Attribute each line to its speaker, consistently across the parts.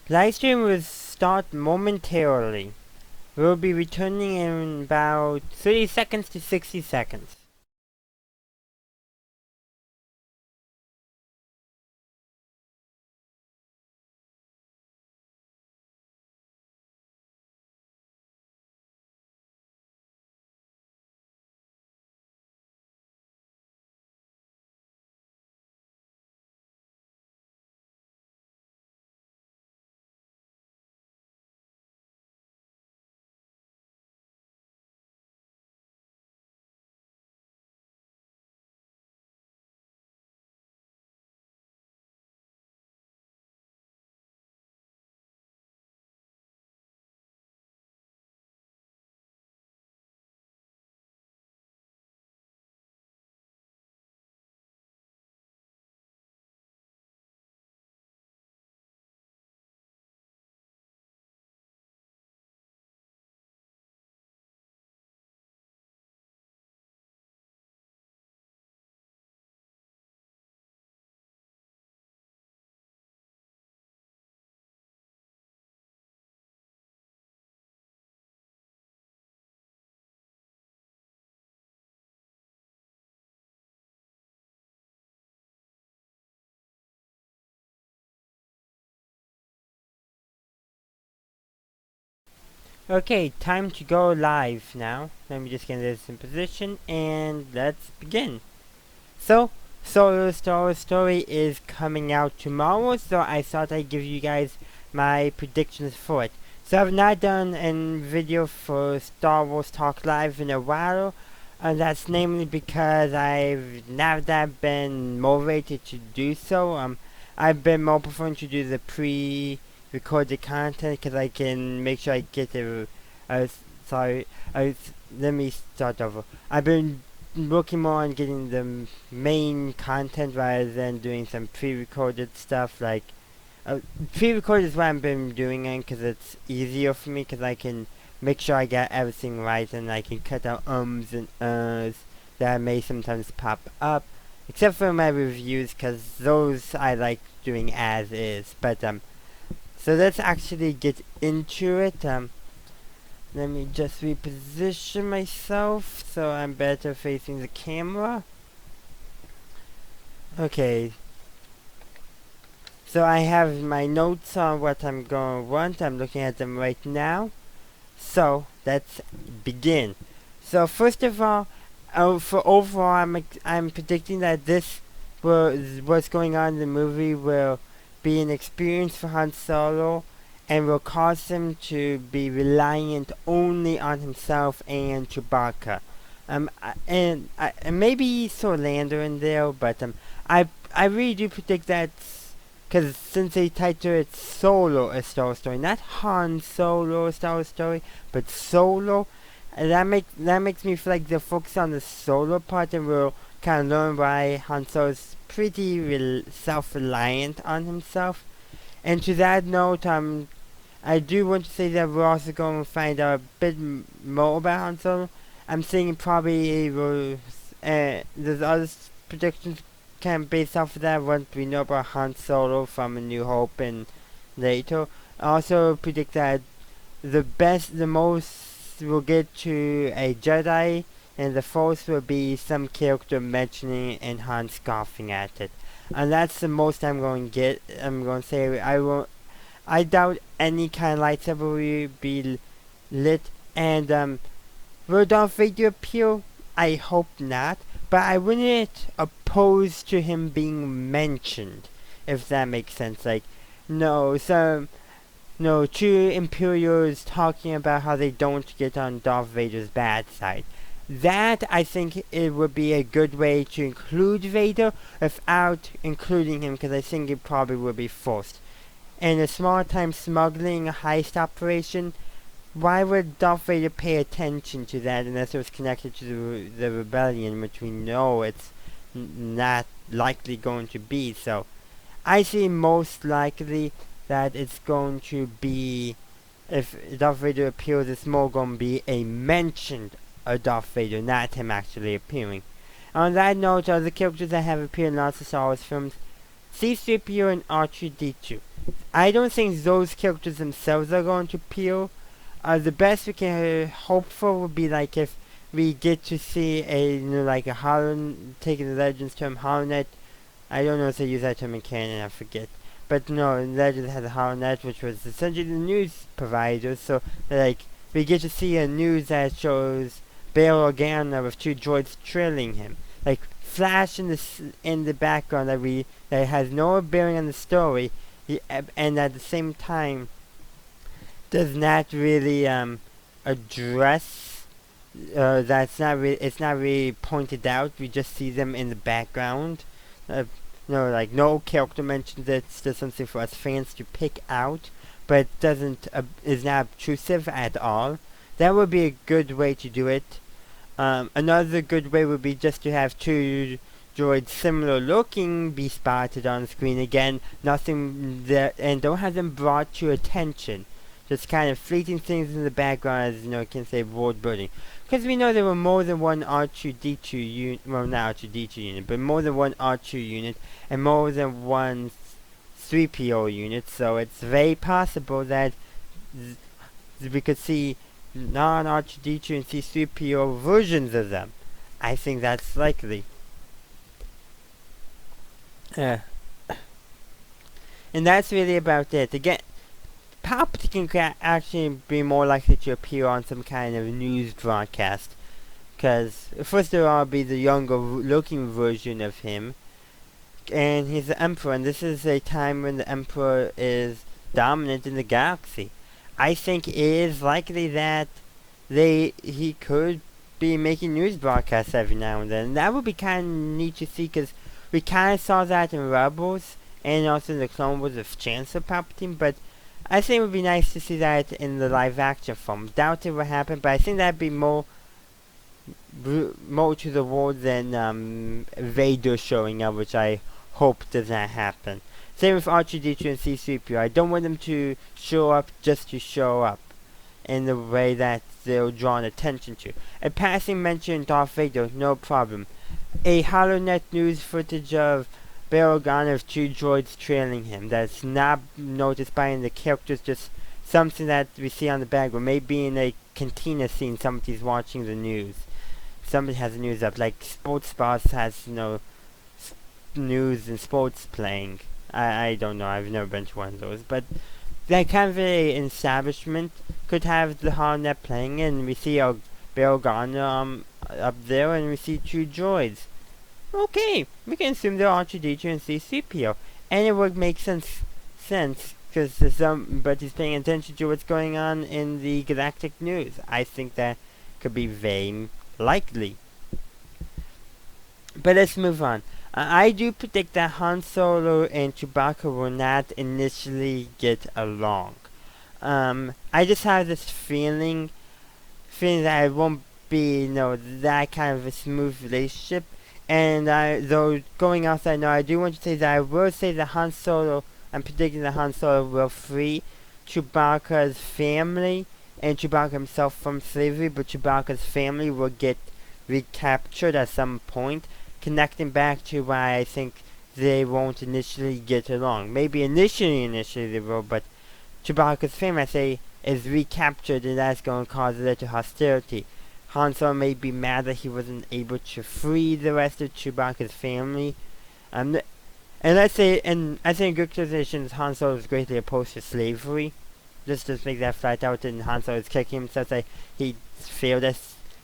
Speaker 1: Livestream will start momentarily. We'll be returning in about 30 seconds to 60 seconds. Okay, time to go live now. Let me just get this in position and let's begin. So, Solo Star Wars Story is coming out tomorrow, so I thought I'd give you guys my predictions for it. So I've not done a video for Star Wars Talk Live in a while, and that's namely because I've now that been motivated to do so. I've been more preferring to do the pre-recorded content because I can make sure I get the. Uh, sorry, let me start over. I've been working more on getting the main content rather than doing some pre-recorded stuff. Like pre-recorded is what I've been doing because it's easier for me because I can make sure I get everything right and I can cut out ums and that may sometimes pop up. Except for my reviews because those I like doing as is. But so let's actually get into it. Let me just reposition myself so I'm better facing the camera. Okay. So I have my notes on what I'm going to want. I'm looking at them right now. So let's begin. So first of all, for overall, I'm predicting that what's going on in the movie will be an experience for Han Solo and will cause him to be reliant only on himself and Chewbacca. And maybe Orlando in there, but I really do predict that because since they titled it Solo a Star Wars Story, not Han Solo a Star Wars Story, but Solo. That makes me feel like they'll focus on the Solo part and we'll kind of learn why Han Solo is pretty self-reliant on himself. And to that note, I do want to say that we're also going to find out a bit more about Han Solo. I'm saying probably will, there's other predictions kind of based off of that once we know about Han Solo from A New Hope and later. I also predict that the most we'll get to a Jedi and the Force will be some character mentioning it and Han scoffing at it. And that's the most I'm going to get. I'm going to say I doubt any kind of lightsaber will be lit, and will Darth Vader appear? I hope not, but I wouldn't oppose to him being mentioned, if that makes sense. Like, two Imperials talking about how they don't get on Darth Vader's bad side. That, I think, it would be a good way to include Vader without including him, because I think it probably would be forced. In a small-time smuggling heist operation, why would Darth Vader pay attention to that unless it was connected to the rebellion, which we know it's not likely going to be? So, I see most likely that it's going to be, if Darth Vader appears, it's more going to be a mention of Darth Vader, not him actually appearing. On that note, other characters that have appeared in lots of Star Wars films, C-3PO and R2-D2. I don't think those characters themselves are going to appeal. The best we can hope for would be like if we get to see like a Hollow, taking the Legends term HoloNet. I don't know if they use that term in canon, I forget. But no, Legends has a HoloNet, which was essentially the news provider. So like we get to see a news that shows Bail Organa with 2 droids trailing him, like flash in the background that has no bearing on the story, and at the same time does not really address. It's not really pointed out. We just see them in the background. Like no character mentions it. It's just something for us fans to pick out, but doesn't is not obtrusive at all. That would be a good way to do it. Another good way would be just to have 2 droids similar looking be spotted on screen again. Nothing that, and don't have them brought to attention. Just kind of fleeting things in the background as, you can say world building. Because we know there were more than one R2-D2 unit, well not R2-D2 unit, but more than one R2 unit, and more than one 3PO unit, so it's very possible that we could see non-R2-D2 and C-3PO versions of them. I think that's likely. And that's really about it. Again, Palpatine can actually be more likely to appear on some kind of news broadcast. Because, first of all, be the younger looking version of him. And he's the Emperor, and this is a time when the Emperor is dominant in the galaxy. I think it is likely that he could be making news broadcasts every now and then. And that would be kind of neat to see, because we kind of saw that in Rebels, and also in the Clone Wars of Chancellor Palpatine, but I think it would be nice to see that in the live-action form. Doubt it will happen, but I think that'd be more to the world than Vader showing up, which I hope does not happen. Same with R2-D2 and C-3PO. I don't want them to show up just to show up in the way that they'll draw attention to. A passing mention Darth Vader, no problem. A HoloNet news footage of Bail Organa with 2 droids trailing him. That's not noticed by any of the characters, just something that we see on the background. Maybe in a cantina scene, somebody's watching the news. Somebody has the news up, like Sports Boss has, news and sports playing. I don't know, I've never been to one of those, but that kind of an establishment could have the HoloNet playing, and we see Bail Organa up there, and we see 2 droids. Okay, we can assume they're R2-D2 and C-3PO, and it would make sense, because somebody's paying attention to what's going on in the galactic news. I think that could be very likely. But let's move on. I do predict that Han Solo and Chewbacca will not initially get along. I just have this feeling that it won't be, that kind of a smooth relationship. And though going outside now, I do want to say that I will say that I'm predicting that Han Solo will free Chewbacca's family and Chewbacca himself from slavery, but Chewbacca's family will get recaptured at some point, connecting back to why I think they won't initially get along. Maybe initially they will, but Chewbacca's family, I say, is recaptured, and that's going to cause a little hostility. Han Solo may be mad that he wasn't able to free the rest of Chewbacca's family. And I think in good positions, Han Solo is greatly opposed to slavery. Just to make that flat out, and Han Solo is kicking himself that he failed at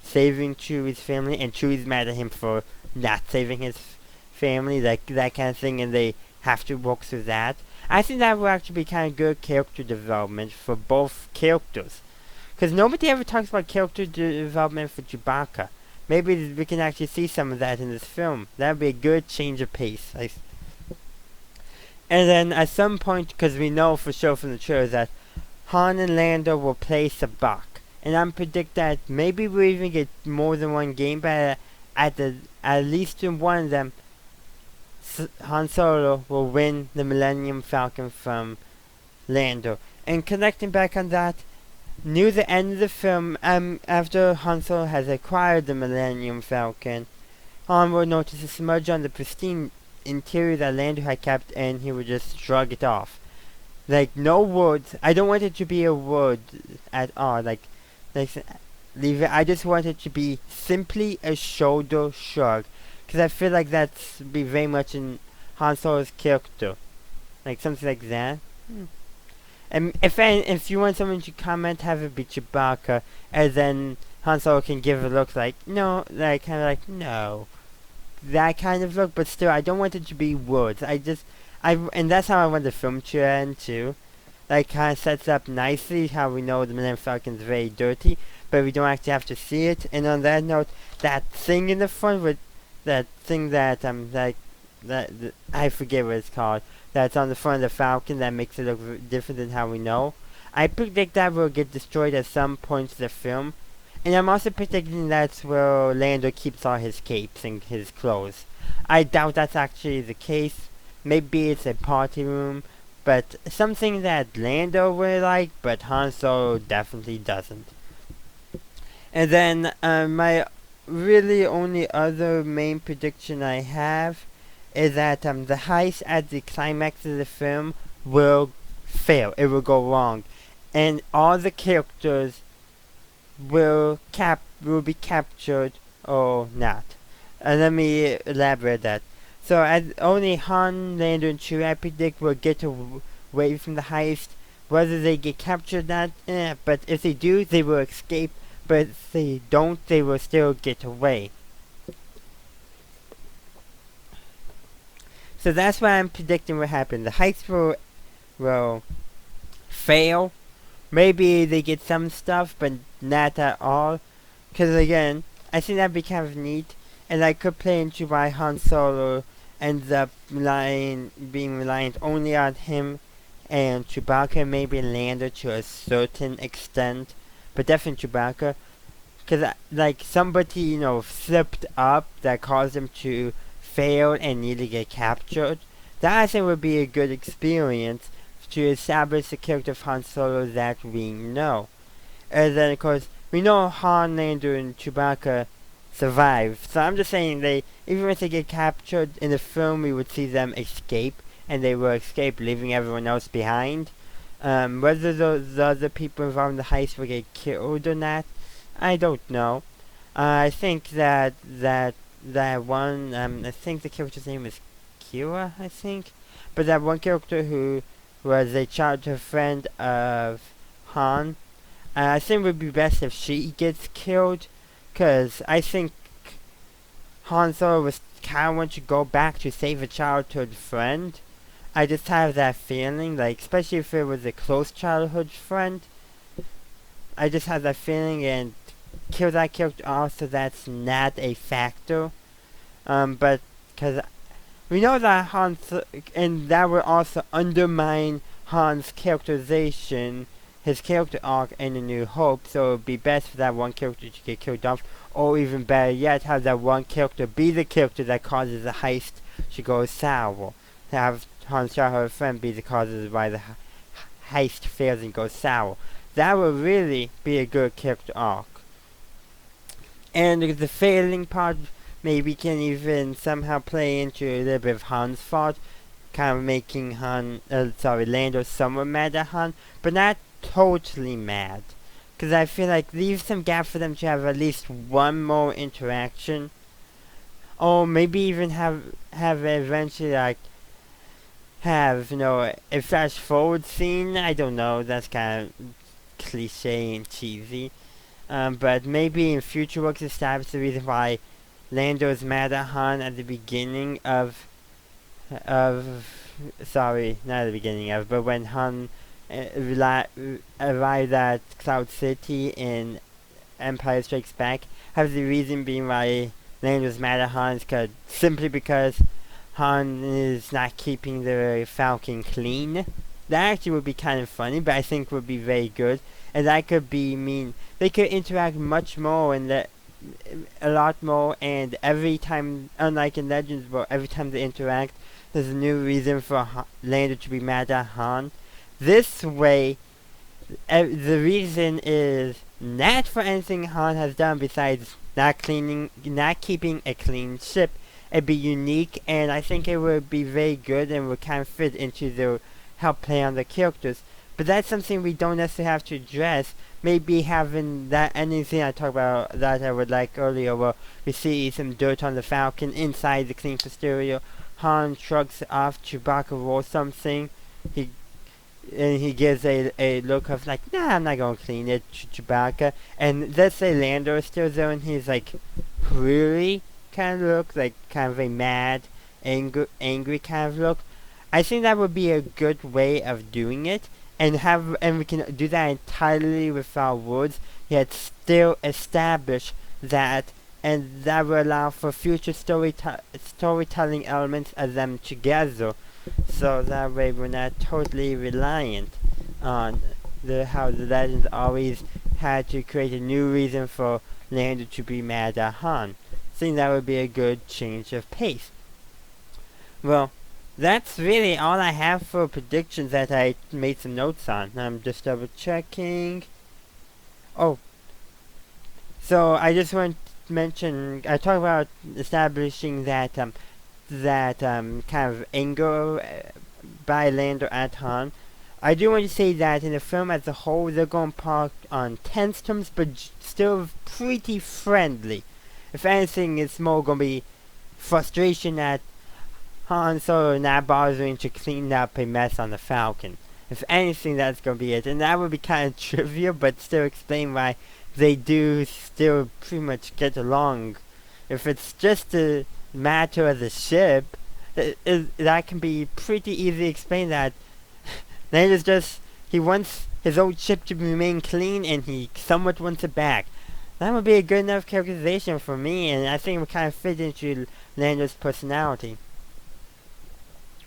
Speaker 1: saving Chewie's family, and Chewie's mad at him for not saving his family, that kind of thing, and they have to work through that. I think that will actually be kind of good character development for both characters. Because nobody ever talks about character development for Chewbacca. Maybe we can actually see some of that in this film. That would be a good change of pace. And then at some point, because we know for sure from the trailer that Han and Lando will play Sabacc. And I predict that maybe we'll even get more than one game, but at least in one of them, Han Solo will win the Millennium Falcon from Lando. And connecting back on that, near the end of the film, after Han Solo has acquired the Millennium Falcon, Han will notice a smudge on the pristine interior that Lando had kept, and he would just shrug it off. Like no words. I don't want it to be a word at all. Like leave it. I just want it to be simply a shoulder shrug, because I feel like that's be very much in Han Solo's character, like something like that. And if you want someone to comment, have it be Chewbacca, and then Han Solo can give a look like no, like kind of like no, that kind of look. But still, I don't want it to be words. And that's how I want the film to end too. Like kind of sets up nicely how we know the Millennium Falcon is very dirty, but we don't actually have to see it. And on that note, that thing in the front with that thing that that I forget what it's called. That's on the front of the Falcon that makes it look different than how we know. I predict that will get destroyed at some point in the film, and I'm also predicting that's where Lando keeps all his capes and his clothes. I doubt that's actually the case. Maybe it's a party room, but something that Lando would like, but Han Solo definitely doesn't. And then my really only other main prediction I have is that the heist at the climax of the film will fail. It will go wrong, and all the characters will be captured or not. Let me elaborate that. So as only Han, Lando, and Chewie, I predict, will get away from the heist. Whether they get captured or not, but if they do, they will escape. But if they don't, they will still get away. So that's what I'm predicting will happen. The heist will fail. Maybe they get some stuff, but not at all. Because again, I think that'd be kind of neat. And I could play into why Han Solo ends up being reliant only on him and Chewbacca, maybe Lando to a certain extent. But definitely Chewbacca. Because like somebody, slipped up that caused him to fail and need to get captured. That I think would be a good experience to establish the character of Han Solo that we know. And then of course, we know Han, Lando, and Chewbacca survive. So I'm just saying even if they get captured in the film, we would see them escape, and they will escape, leaving everyone else behind. Whether the other people involved in the heist will get killed or not, I don't know. I think that one, I think the character's name is Kira, I think. But that one character who was a childhood friend of Han, I think it would be best if she gets killed, because I think Han Solo was kind of want to go back to save a childhood friend. I just have that feeling, like, especially if it was a close childhood friend. I just have that feeling, and kill that character also, that's not a factor. But, because we know that and that will also undermine Han's characterization, his character arc in A New Hope, so it would be best for that one character to get killed off, or even better yet, have that one character be the character that causes the heist to go sour. To have Han's childhood friend be the cause of why the heist fails and goes sour. That would really be a good character arc. And the failing part maybe can even somehow play into a little bit of Han's fault, kind of making Lando somewhat mad at Han, but not totally mad. Because I feel like leave some gap for them to have at least one more interaction, or maybe even have eventually have a flash forward scene. I don't know, that's kind of cliche and cheesy. But maybe in future works establish the reason why Lando is mad at Han at the beginning sorry, not at the beginning of, but when Han arrived at Cloud City in Empire Strikes Back, have the reason being why Lando's mad at Han is simply because Han is not keeping the Falcon clean. That actually would be kind of funny, but I think would be very good. And that could mean they could interact much more and a lot more, and every time, unlike in Legends, where every time they interact, there's a new reason for Lando to be mad at Han. This way, the reason is not for anything Han has done besides not keeping a clean ship. It'd be unique, and I think it would be very good and would kind of fit into the help play on the characters. But that's something we don't necessarily have to address. Maybe having that ending scene I talked about that I would like earlier, where we see some dirt on the Falcon inside the clean exterior. Han shrugs off, Chewbacca rolls something. He gives a look of like, nah, I'm not gonna clean it, Chewbacca. And let's say Lando is still there, and he's like, really? Kind of look, like kind of a mad, angry kind of look. I think that would be a good way of doing it, and we can do that entirely without words, yet still establish that, and that will allow for future storytelling elements of them together. So that way we're not totally reliant on how the Legends always had to create a new reason for Lando to be mad at Han. I think that would be a good change of pace. Well, that's really all I have for predictions that I made some notes on. I'm just double checking. Oh, so I just want to mention, I talked about establishing that kind of anger by Lando at Han. I do want to say that in the film as a whole, they're going to park on tense terms, but still pretty friendly. If anything, it's more going to be frustration at Han Solo not bothering to clean up a mess on the Falcon. If anything, that's going to be it. And that would be kind of trivial, but still explain why they do still pretty much get along. If it's just a matter of the ship, that can be pretty easily explained that Lando's just, he wants his old ship to remain clean and he somewhat wants it back. That would be a good enough characterization for me, and I think it would kind of fit into Lando's personality.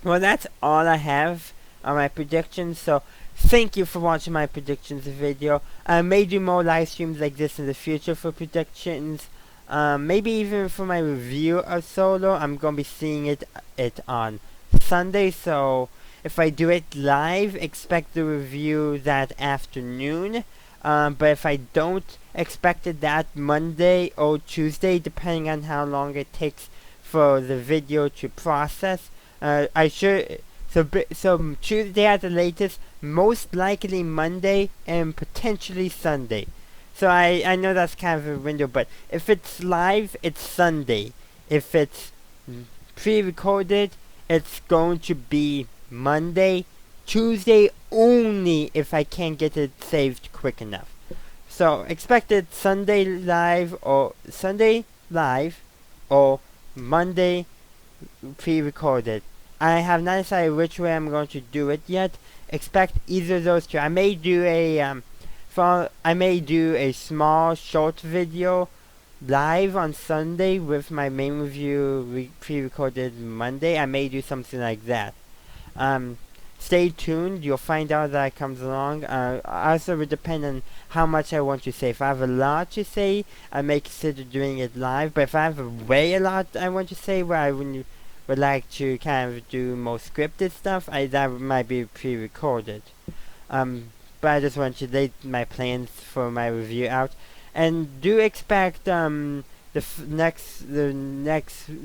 Speaker 1: Well, that's all I have on my predictions, so thank you for watching my predictions video. I may do more live streams like this in the future for predictions. Maybe even for my review of Solo. I'm going to be seeing it on Sunday, so if I do it live, expect the review that afternoon. But if I don't, expect it that Monday or Tuesday, depending on how long it takes for the video to process. So Tuesday at the latest, most likely Monday, and potentially Sunday. So I know that's kind of a window, but if it's live, it's Sunday. If it's pre-recorded, it's going to be Monday, Tuesday only if I can't get it saved quick enough. So expect it Sunday live or Monday pre-recorded. I have not decided which way I'm going to do it yet. Expect either of those two. I may do a small short video live on Sunday with my main review pre-recorded Monday. I may do something like that. Stay tuned. You'll find out that it comes along. Also, it would depend on how much I want to say. If I have a lot to say, I may consider doing it live. But if I have a lot I want to say, where I would like to kind of do more scripted stuff, that might be pre-recorded. But I just want to lay my plans for my review out, and do expect the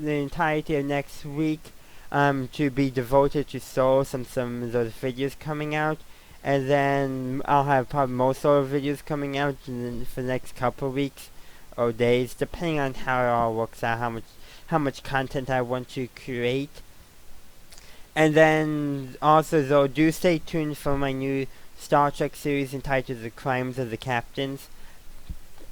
Speaker 1: entirety of next week to be devoted to Solo, some of those videos coming out, and then I'll have probably more Solo videos coming out for the next couple of weeks or days, depending on how it all works out, how much content I want to create. And then also though, do stay tuned for my new Star Trek series entitled The Crimes of the Captains.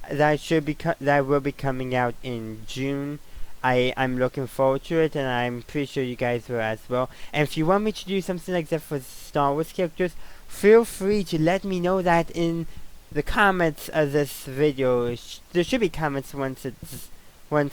Speaker 1: That will be coming out in June. I'm looking forward to it, and I'm pretty sure you guys will as well. And if you want me to do something like that for Star Wars characters, feel free to let me know that in the comments of this video. There should be comments once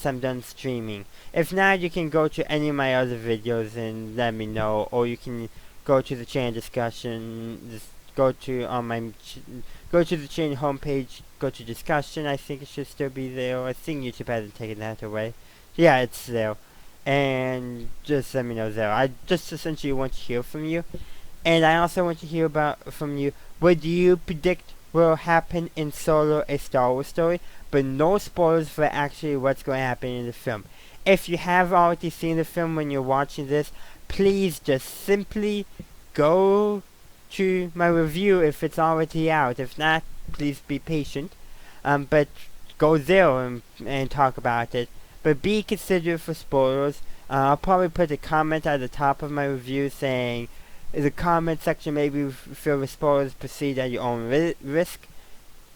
Speaker 1: I'm done streaming. If not, you can go to any of my other videos and let me know, or you can go to the channel discussion. Just go to the channel homepage. Go to discussion. I think it should still be there. I think YouTube hasn't taken that away. Yeah, it's there. And just let me know there. I just essentially want to hear from you. And I also want to hear from you. What do you predict will happen in Solo, a Star Wars story? But no spoilers for actually what's going to happen in the film. If you have already seen the film when you're watching this, please just simply go to my review if it's already out. If not, please be patient. But go there and talk about it. But be considerate for spoilers. I'll probably put a comment at the top of my review saying, in the comment section, maybe feel the spoilers, proceed at your own risk.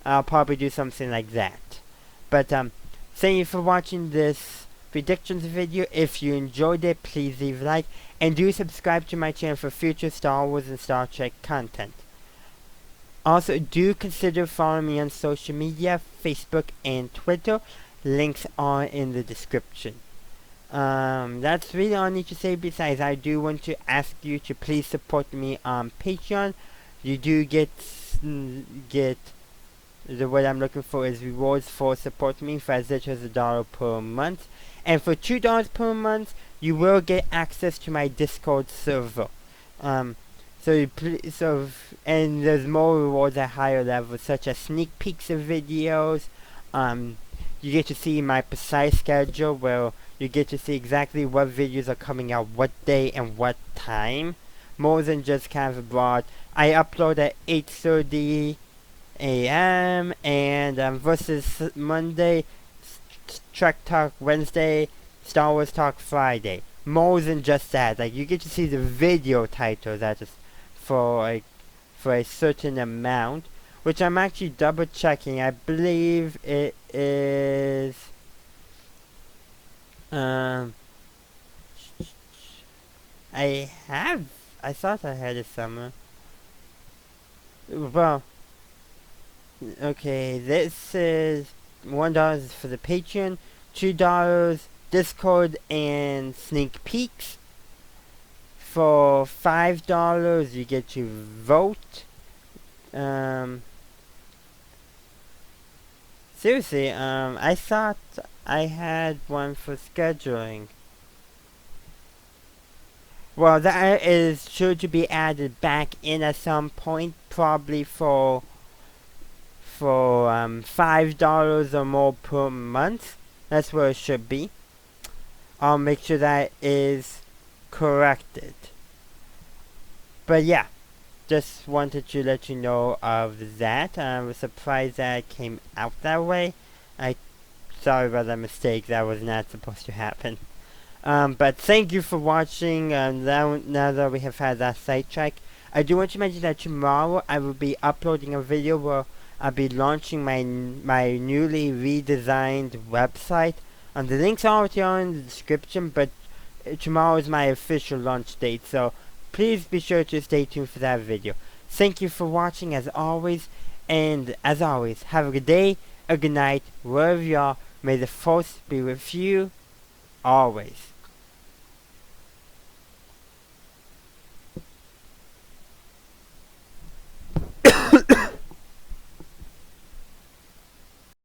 Speaker 1: I'll probably do something like that. But thank you for watching this predictions video. If you enjoyed it, please leave a like, and do subscribe to my channel for future Star Wars and Star Trek content. Also, do consider following me on social media, Facebook and Twitter. Links are in the description. That's really all I need to say. Besides, I do want to ask you to please support me on Patreon. You do get what I'm looking for is rewards for supporting me for as little as $1 per month, and for $2 per month you will get access to my Discord server. And there's more rewards at higher levels, such as sneak peeks of videos. You get to see my precise schedule, where you get to see exactly what videos are coming out, what day and what time, more than just kind of broad. I upload at 8:30 a.m. and versus Monday, Trek Talk Wednesday, Star Wars Talk Friday. More than just that, like you get to see the video title that is for a certain amount, which I'm actually double checking. I believe it is I thought I had it somewhere. Well, okay, this is $1 for the Patreon, $2 Discord and sneak peeks. For $5 you get to vote. Seriously, I thought I had one for scheduling. Well, that is sure to be added back in at some point, probably for $5 or more per month. That's where it should be. I'll make sure that is corrected. But yeah, just wanted to let you know of that. I was surprised that it came out that way. Sorry about that mistake. That was not supposed to happen. But thank you for watching. Now that we have had that sidetrack, I do want to mention that tomorrow I will be uploading a video where I'll be launching my newly redesigned website. The links are already in the description, but tomorrow is my official launch date, so please be sure to stay tuned for that video. Thank you for watching as always, and as always, have a good day, a good night, wherever you are. May the Force be with you always.